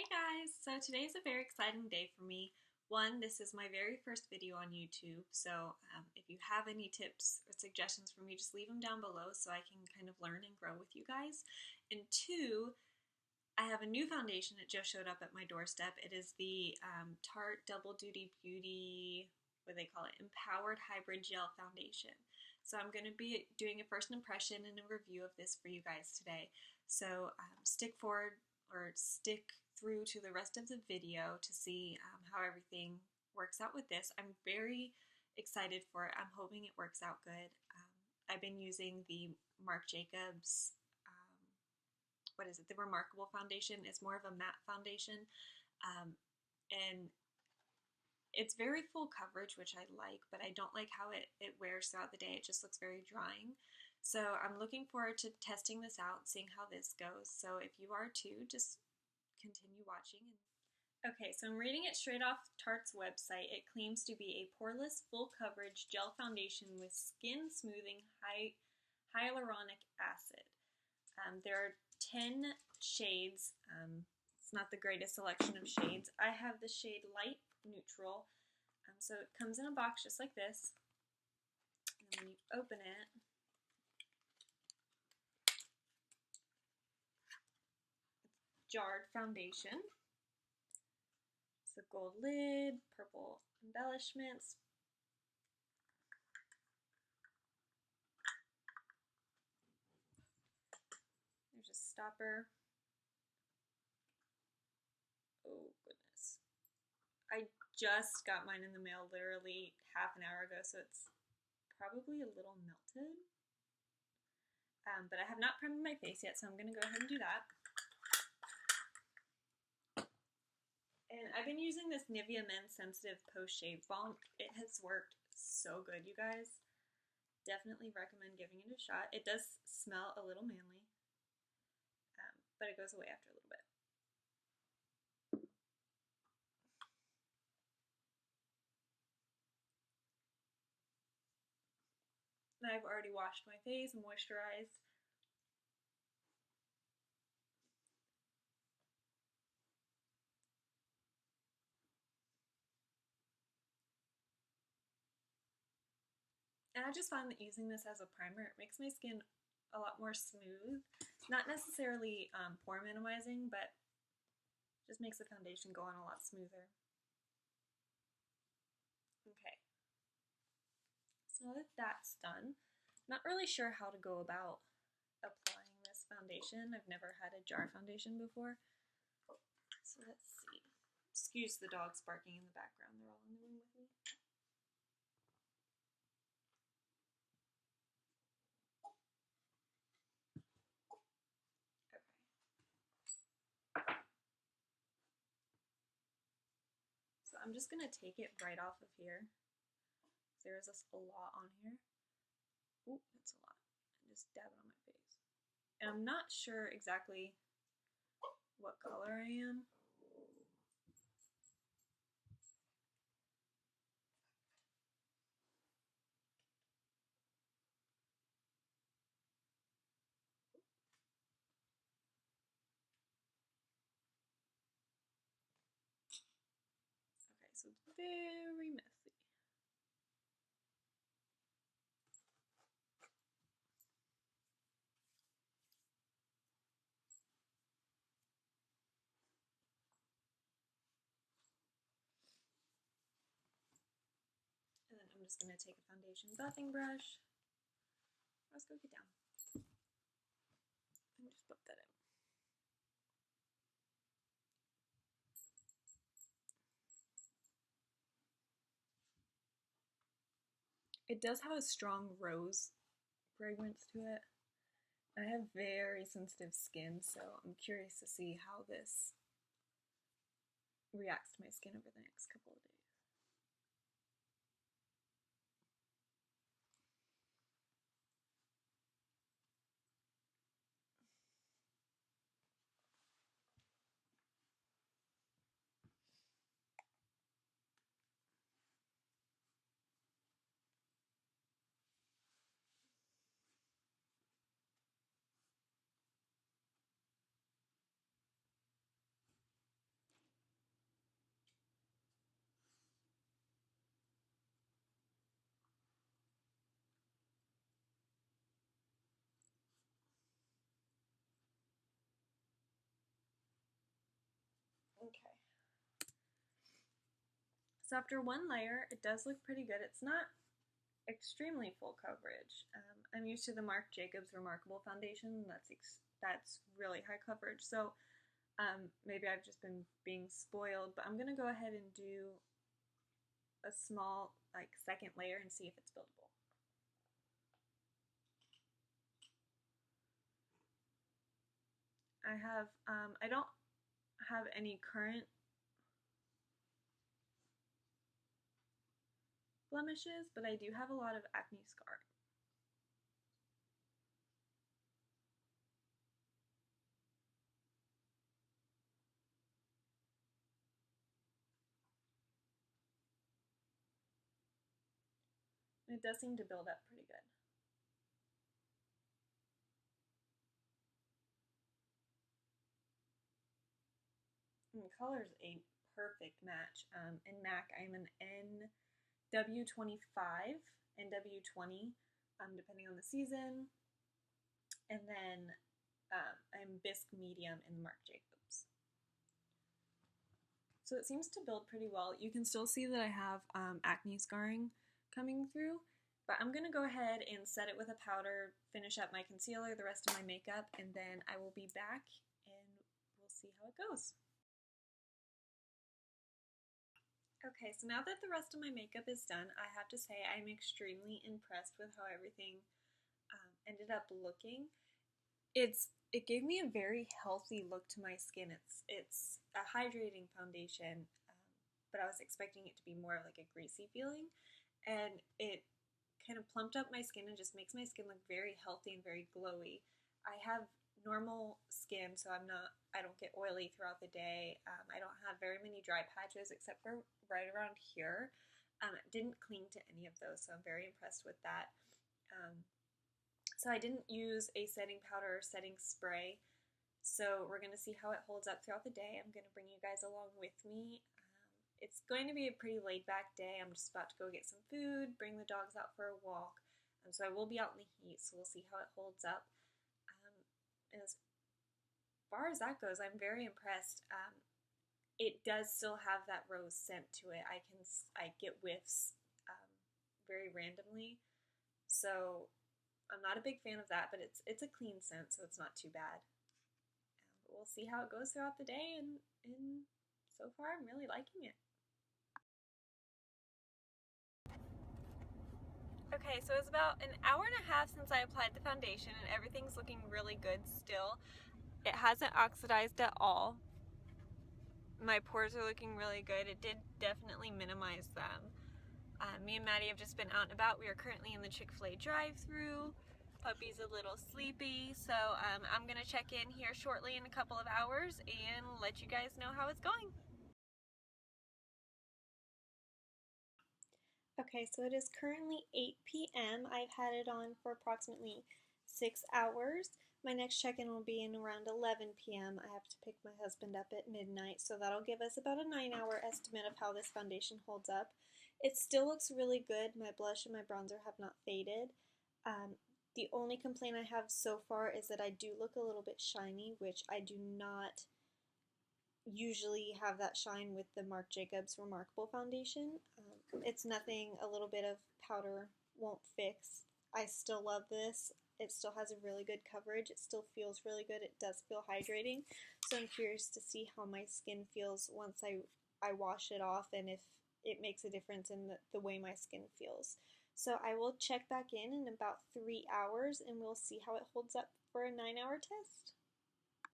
guys! So today's a very exciting day for me. One, this is my very first video on YouTube, so if you have any tips or suggestions for me, just leave them down below so I can kind of learn and grow with you guys. And two, I have a new foundation that just showed up at my doorstep. It is the Tarte Double Duty Beauty, what do they call it, Empowered Hybrid Gel Foundation. So I'm going to be doing a first impression and a review of this for you guys today. So stick through to the rest of the video to see how everything works out with this. I'm very excited for it. I'm hoping it works out good. I've been using the Marc Jacobs, the Remarkable foundation. It's more of a matte foundation, and it's very full coverage, which I like, but I don't like how it wears throughout the day. It just looks very drying. So I'm looking forward to testing this out, seeing how this goes. So if you are too, just continue watching. Okay, so I'm reading it straight off Tarte's website. It claims to be a poreless, full coverage gel foundation with skin smoothing hyaluronic acid. There are 10 shades. It's not the greatest selection of shades. I have the shade Light Neutral. So it comes in a box just like this. And when you open it, jarred foundation. It's a gold lid, purple embellishments. There's a stopper. Oh goodness. I just got mine in the mail literally half an hour ago, so it's probably a little melted. But I have not primed my face yet, so I'm going to go ahead and do that. And I've been using this Nivea Men Sensitive Post-Shave Balm. It has worked so good, you guys. Definitely recommend giving it a shot. It does smell a little manly, but it goes away after a little bit. And I've already washed my face and moisturized. And I just found that using this as a primer, it makes my skin a lot more smooth. Not necessarily pore minimizing, but just makes the foundation go on a lot smoother. Okay. So now that that's done, I'm not really sure how to go about applying this foundation. I've never had a jar foundation before. So let's see. Excuse the dogs barking in the background. They're all in the room with me. So I'm just going to take it right off of here. There's a lot on here. Ooh, that's a lot. And just dab it on my face. And I'm not sure exactly what color I am. Okay, so it's very messy. And then I'm just going to take a foundation buffing brush. Let's go get down. And just put that in. It does have a strong rose fragrance to it. I have very sensitive skin, so I'm curious to see how this reacts to my skin over the next couple of days. So after one layer, it does look pretty good. It's not extremely full coverage. I'm used to the Marc Jacobs Remarcable foundation. That's really high coverage. So maybe I've just been being spoiled, but I'm gonna go ahead and do a small like second layer and see if it's buildable. I don't have any current blemishes, but I do have a lot of acne scar. It does seem to build up pretty good. And the color is a perfect match. In MAC, I'm an NW25, NW20, depending on the season. And then I'm Bisque Medium in Marc Jacobs. So it seems to build pretty well. You can still see that I have acne scarring coming through, but I'm gonna go ahead and set it with a powder, finish up my concealer, the rest of my makeup, and then I will be back and we'll see how it goes. Okay, so now that the rest of my makeup is done, I have to say I'm extremely impressed with how everything ended up looking. It gave me a very healthy look to my skin. It's a hydrating foundation, but I was expecting it to be more like a greasy feeling, and it kind of plumped up my skin and just makes my skin look very healthy and very glowy. I have normal skin, so I don't get oily throughout the day. I don't have very many dry patches except for right around here. It didn't cling to any of those, so I'm very impressed with that. So I didn't use a setting powder or setting spray. So we're going to see how it holds up throughout the day. I'm going to bring you guys along with me. It's going to be a pretty laid back day. I'm just about to go get some food, bring the dogs out for a walk. So I will be out in the heat, so we'll see how it holds up. And as far as that goes, I'm very impressed. It does still have that rose scent to it. I get whiffs very randomly. So I'm not a big fan of that, but it's a clean scent, so it's not too bad. But we'll see how it goes throughout the day, and so far I'm really liking it. Okay, so it's about an hour and a half since I applied the foundation, and everything's looking really good still. It hasn't oxidized at all. My pores are looking really good. It did definitely minimize them. Me and Maddie have just been out and about. We are currently in the Chick-fil-A drive-thru. Puppy's a little sleepy, so I'm gonna check in here shortly in a couple of hours and let you guys know how it's going. Okay, so it is currently 8 p.m. I've had it on for approximately 6 hours. My next check-in will be in around 11 p.m. I have to pick my husband up at midnight, so that'll give us about a 9-hour estimate of how this foundation holds up. It still looks really good. My blush and my bronzer have not faded. The only complaint I have so far is that I do look a little bit shiny, which I do not usually have that shine with the Marc Jacobs Remarcable foundation. It's nothing a little bit of powder won't fix. I still love this. It still has a really good coverage. It still feels really good. It does feel hydrating. So I'm curious to see how my skin feels once I wash it off, and if it makes a difference in the way my skin feels. So I will check back in about 3 hours and we'll see how it holds up for a 9-hour test.